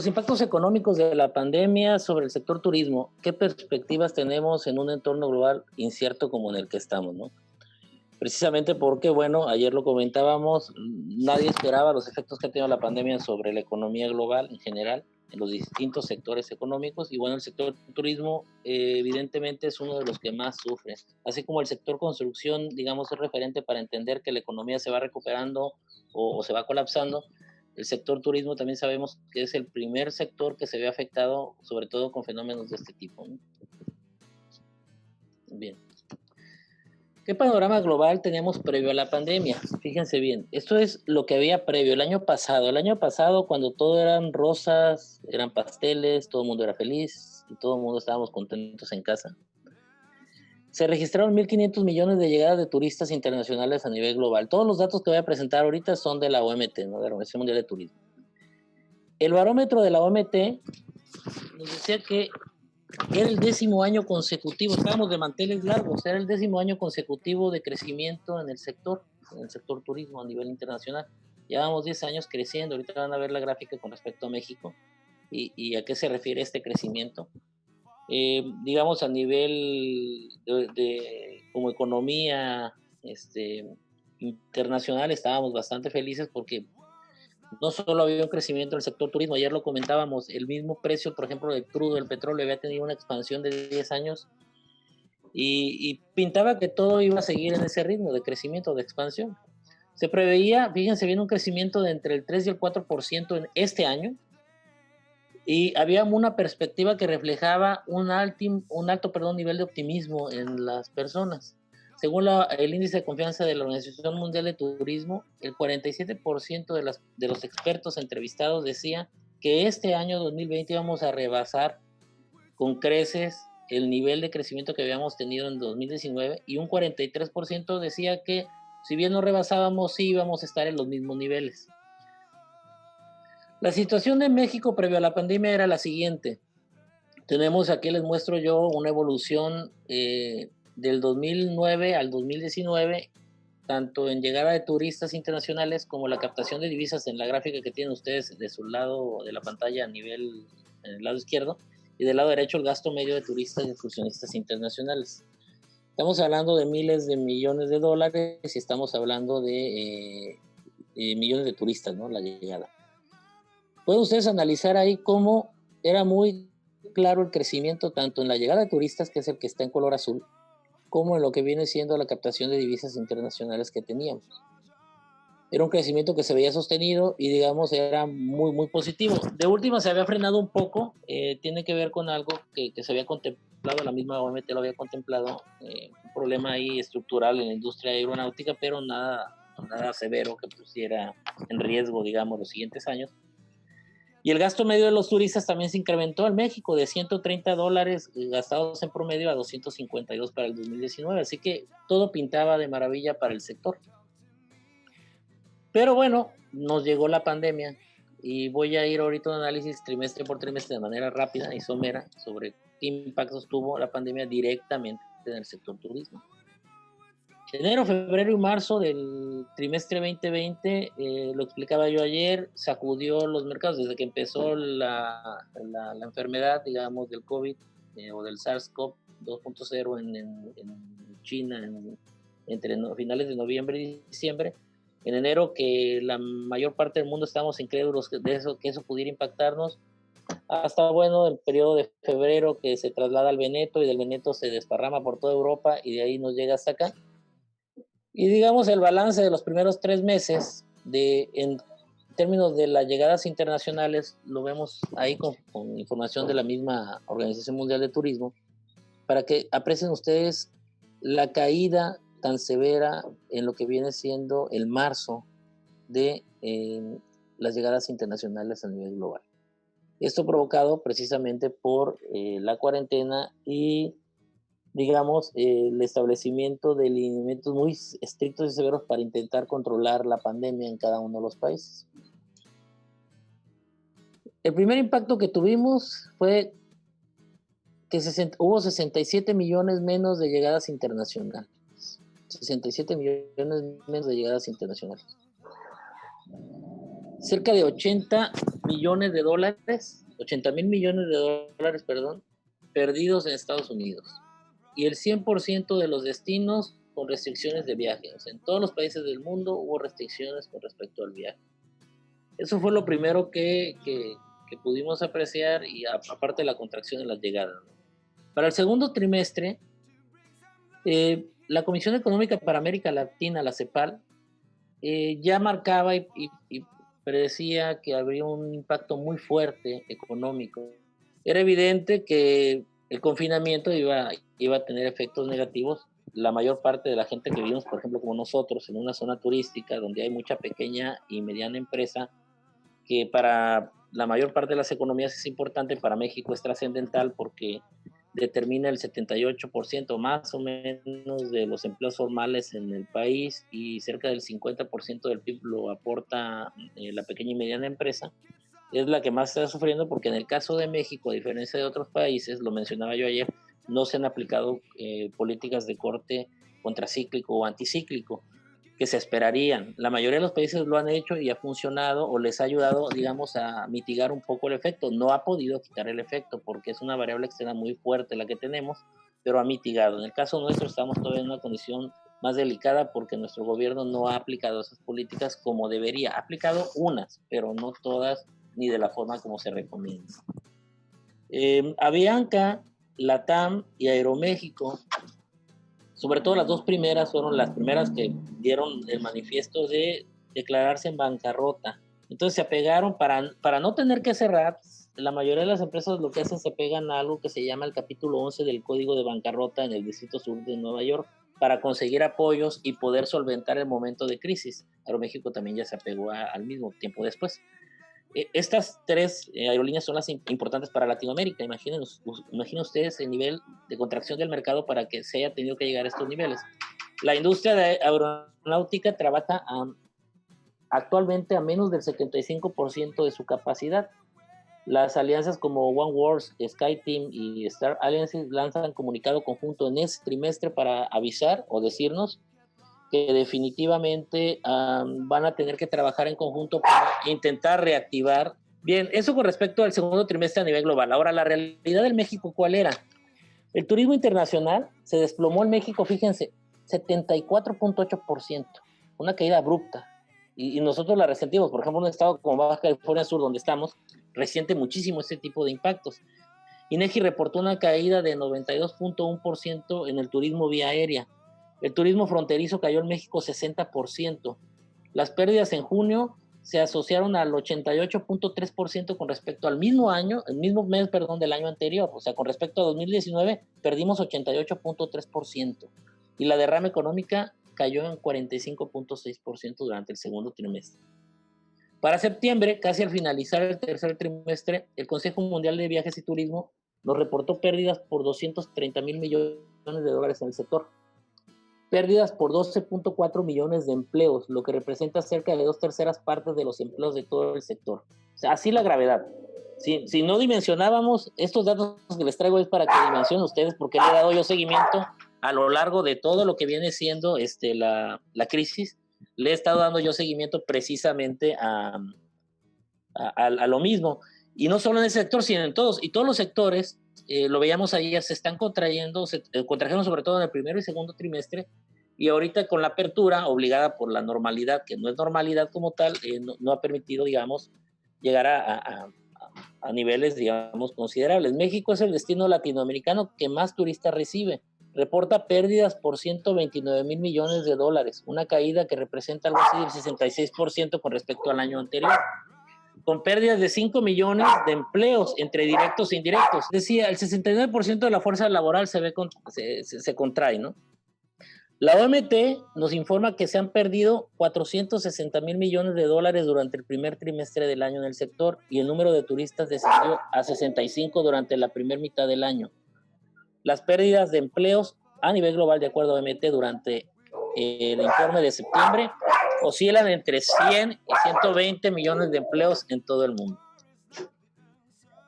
Los impactos económicos de la pandemia sobre el sector turismo, ¿qué perspectivas tenemos en un entorno global incierto como en el que estamos, no? Precisamente porque, bueno, ayer lo comentábamos, nadie esperaba los efectos que ha tenido la pandemia sobre la economía global en general, en los distintos sectores económicos, y bueno, el sector turismo evidentemente es uno de los que más sufre, así como el sector construcción, digamos, es referente para entender que la economía se va recuperando o se va colapsando. El sector turismo también sabemos que es el primer sector que se ve afectado, sobre todo con fenómenos de este tipo, ¿no? Bien. ¿Qué panorama global teníamos previo a la pandemia? Fíjense bien, esto es lo que había previo el año pasado. El año pasado, cuando todo eran rosas, eran pasteles, todo el mundo era feliz y todo el mundo estábamos contentos en casa. Se registraron 1.500 millones de llegadas de turistas internacionales a nivel global. Todos los datos que voy a presentar ahorita son de la OMT, ¿no? De la Organización Mundial de Turismo. El barómetro de la OMT nos decía que era el 10º año consecutivo, estábamos de manteles largos, era el 10º año consecutivo de crecimiento en el sector turismo a nivel internacional. Llevamos 10 años creciendo, ahorita van a ver la gráfica con respecto a México y a qué se refiere este crecimiento. Digamos a nivel como economía internacional estábamos bastante felices porque no solo había un crecimiento del sector turismo, ayer lo comentábamos, el mismo precio, por ejemplo, del crudo, del petróleo, había tenido una expansión de 10 años y pintaba que todo iba a seguir en ese ritmo de crecimiento, de expansión. Se preveía, fíjense bien, un crecimiento de entre el 3 y el 4% en este año y había una perspectiva que reflejaba un alto nivel de optimismo en las personas. Según el índice de confianza de la Organización Mundial de Turismo, el 47% de los expertos entrevistados decía que este año 2020 íbamos a rebasar con creces el nivel de crecimiento que habíamos tenido en 2019 y un 43% decía que si bien no rebasábamos, sí íbamos a estar en los mismos niveles. La situación de México previo a la pandemia era la siguiente. Tenemos aquí, les muestro yo una evolución del 2009 al 2019, tanto en llegada de turistas internacionales como la captación de divisas en la gráfica que tienen ustedes de su lado de la pantalla en el lado izquierdo, y del lado derecho el gasto medio de turistas y excursionistas internacionales. Estamos hablando de miles de millones de dólares y estamos hablando de millones de turistas, ¿no? La llegada. Pueden ustedes analizar ahí cómo era muy claro el crecimiento tanto en la llegada de turistas, que es el que está en color azul, como en lo que viene siendo la captación de divisas internacionales que teníamos. Era un crecimiento que se veía sostenido y, digamos, era muy, muy positivo. De última se había frenado un poco, tiene que ver con algo que se había contemplado, la misma OMT lo había contemplado, un problema ahí estructural en la industria aeronáutica, pero nada severo que pusiera en riesgo, digamos, los siguientes años. Y el gasto medio de los turistas también se incrementó en México de $130 gastados en promedio a 252 para el 2019, así que todo pintaba de maravilla para el sector. Pero bueno, nos llegó la pandemia y voy a ir ahorita a un análisis trimestre por trimestre de manera rápida y somera sobre qué impactos tuvo la pandemia directamente en el sector turismo. Enero, febrero y marzo del trimestre 2020, lo explicaba yo ayer, sacudió los mercados desde que empezó la enfermedad, digamos, del COVID o del SARS-CoV 2.0 en China entre finales de noviembre y diciembre. En enero, que la mayor parte del mundo estábamos incrédulos de eso, que eso pudiera impactarnos, hasta bueno el periodo de febrero que se traslada al Veneto y del Veneto se desparrama por toda Europa y de ahí nos llega hasta acá. Y digamos el balance de los primeros 3 meses en términos de las llegadas internacionales, lo vemos ahí con información de la misma Organización Mundial de Turismo, para que aprecien ustedes la caída tan severa en lo que viene siendo el marzo de las llegadas internacionales a nivel global. Esto provocado precisamente por la cuarentena y digamos, el establecimiento de lineamientos muy estrictos y severos para intentar controlar la pandemia en cada uno de los países. El primer impacto que tuvimos fue que hubo 67 millones menos de llegadas internacionales. 67 millones menos de llegadas internacionales. Cerca de 80 millones de dólares, 80,000 millones de dólares, perdón, perdidos en Estados Unidos. Y el 100% de los destinos con restricciones de viaje. O sea, en todos los países del mundo hubo restricciones con respecto al viaje. Eso fue lo primero que pudimos apreciar, y aparte de la contracción de las llegadas, ¿no? Para el segundo trimestre, la Comisión Económica para América Latina, la CEPAL, ya marcaba y predecía que habría un impacto muy fuerte económico. Era evidente que el confinamiento iba a tener efectos negativos. La mayor parte de la gente que vivimos, por ejemplo, como nosotros, en una zona turística donde hay mucha pequeña y mediana empresa, que para la mayor parte de las economías es importante, para México es trascendental porque determina el 78% más o menos de los empleos formales en el país, y cerca del 50% del PIB lo aporta la pequeña y mediana empresa. Es la que más está sufriendo porque en el caso de México, a diferencia de otros países, lo mencionaba yo ayer, no se han aplicado políticas de corte contracíclico o anticíclico que se esperarían. La mayoría de los países lo han hecho y ha funcionado, o les ha ayudado, digamos, a mitigar un poco el efecto. No ha podido quitar el efecto porque es una variable externa muy fuerte la que tenemos, pero ha mitigado. En el caso nuestro estamos todavía en una condición más delicada porque nuestro gobierno no ha aplicado esas políticas como debería. Ha aplicado unas, pero no todas, ni de la forma como se recomienda. Avianca, LATAM y Aeroméxico, sobre todo las dos primeras, fueron las primeras que dieron el manifiesto de declararse en bancarrota. Entonces se apegaron para no tener que cerrar. La mayoría de las empresas lo que hacen, se pegan a algo que se llama el capítulo 11 del Código de Bancarrota en el Distrito Sur de Nueva York, para conseguir apoyos y poder solventar el momento de crisis. Aeroméxico también ya se apegó al mismo tiempo después. Estas tres aerolíneas son las importantes para Latinoamérica. Imaginen ustedes el nivel de contracción del mercado para que se haya tenido que llegar a estos niveles. La industria de aeronáutica trabaja actualmente a menos del 75% de su capacidad. Las alianzas como oneworld, SkyTeam y Star Alliance lanzan comunicado conjunto en este trimestre para avisar o decirnos que definitivamente van a tener que trabajar en conjunto para intentar reactivar. Bien, eso con respecto al segundo trimestre a nivel global. Ahora, la realidad del México, ¿cuál era? El turismo internacional se desplomó en México, fíjense, 74.8%, una caída abrupta. Y nosotros la resentimos. Por ejemplo, un estado como Baja California Sur, donde estamos, resiente muchísimo este tipo de impactos. INEGI reportó una caída de 92.1% en el turismo vía aérea. El turismo fronterizo cayó en México 60%. Las pérdidas en junio se asociaron al 88.3% con respecto al mismo año, el mismo mes, perdón, del año anterior. O sea, con respecto a 2019, perdimos 88.3%. Y la derrama económica cayó en 45.6% durante el segundo trimestre. Para septiembre, casi al finalizar el tercer trimestre, el Consejo Mundial de Viajes y Turismo nos reportó pérdidas por 230,000 millones de dólares en el sector. Pérdidas por 12.4 millones de empleos, lo que representa cerca de 2/3 partes de los empleos de todo el sector. O sea, así la gravedad. Si no dimensionábamos, estos datos que les traigo es para que dimensionen ustedes, porque le he dado yo seguimiento a lo largo de todo lo que viene siendo la crisis. Le he estado dando yo seguimiento precisamente a lo mismo. Y no solo en ese sector, sino en todos. Y todos los sectores, lo veíamos ayer, se están contrayendo, se contrajeron sobre todo en el primero y segundo trimestre, y ahorita con la apertura obligada por la normalidad, que no es normalidad como tal, no ha permitido, digamos, llegar a niveles, digamos, considerables. México es el destino latinoamericano que más turistas recibe. Reporta pérdidas por 129,000 millones de dólares, una caída que representa algo así del 66% con respecto al año anterior, con pérdidas de 5 millones de empleos entre directos e indirectos. Decía, el 69% de la fuerza laboral se contrae, ¿no? La OMT nos informa que se han perdido 460,000 millones de dólares durante el primer trimestre del año en el sector, y el número de turistas descendió a 65 durante la primera mitad del año. Las pérdidas de empleos a nivel global, de acuerdo a OMT, durante el informe de septiembre, oscilan entre 100 y 120 millones de empleos en todo el mundo.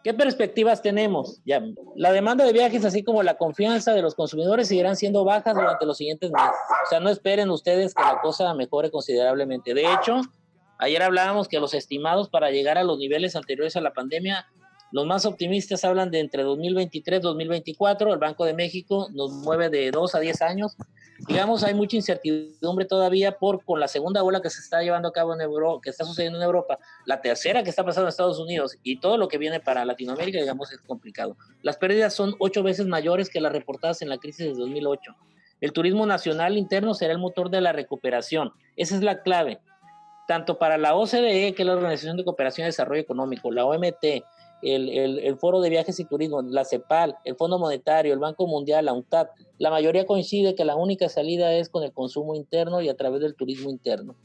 ¿Qué perspectivas tenemos? Ya, la demanda de viajes, así como la confianza de los consumidores, seguirán siendo bajas durante los siguientes meses. O sea, no esperen ustedes que la cosa mejore considerablemente. De hecho, Ayer hablábamos que los estimados para llegar a los niveles anteriores a la pandemia, los más optimistas hablan de entre 2023 y 2024, el Banco de México nos mueve de 2 a 10 años. Digamos, hay mucha incertidumbre todavía con la segunda ola que se está llevando a cabo en Europa, que está sucediendo en Europa, la tercera que está pasando en Estados Unidos y todo lo que viene para Latinoamérica, digamos, es complicado. Las pérdidas son 8 veces mayores que las reportadas en la crisis de 2008. El turismo nacional interno será el motor de la recuperación. Esa es la clave. Tanto para la OCDE, que es la Organización de Cooperación y Desarrollo Económico, la OMT, el Foro de Viajes y Turismo, la CEPAL, el Fondo Monetario, el Banco Mundial, la UNCTAD, la mayoría coincide que la única salida es con el consumo interno y a través del turismo interno,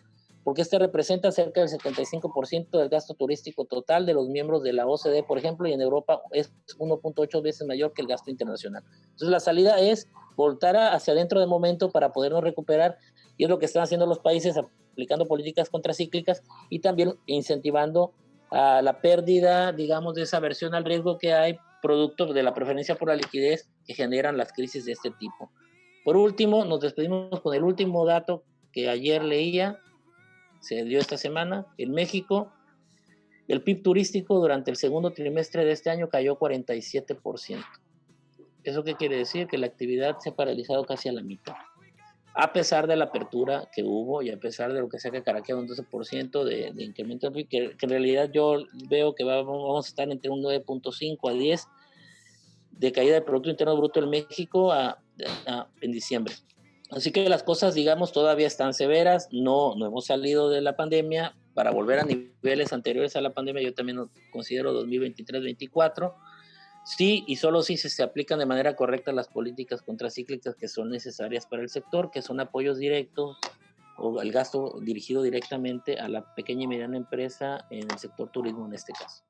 porque este representa cerca del 75% del gasto turístico total de los miembros de la OCDE, por ejemplo, y en Europa es 1.8 veces mayor que el gasto internacional. Entonces la salida es voltar hacia adentro de momento para podernos recuperar, y es lo que están haciendo los países aplicando políticas contracíclicas y también incentivando a la pérdida, digamos, de esa aversión al riesgo que hay producto de la preferencia por la liquidez que generan las crisis de este tipo. Por último, nos despedimos con el último dato que ayer leía, se dio esta semana. En México, el PIB turístico durante el segundo trimestre de este año cayó 47%. ¿Eso qué quiere decir? Que la actividad se ha paralizado casi a la mitad. A pesar de la apertura que hubo y a pesar de lo que sea que caraquea un 12% de incremento, que en realidad yo veo que vamos a estar entre un 9.5 a 10 de caída del Producto Interno Bruto en México en diciembre. Así que las cosas, digamos, todavía están severas, no hemos salido de la pandemia. Para volver a niveles anteriores a la pandemia, yo también considero 2023-2024. Sí, y solo si se aplican de manera correcta las políticas contracíclicas que son necesarias para el sector, que son apoyos directos o el gasto dirigido directamente a la pequeña y mediana empresa en el sector turismo en este caso.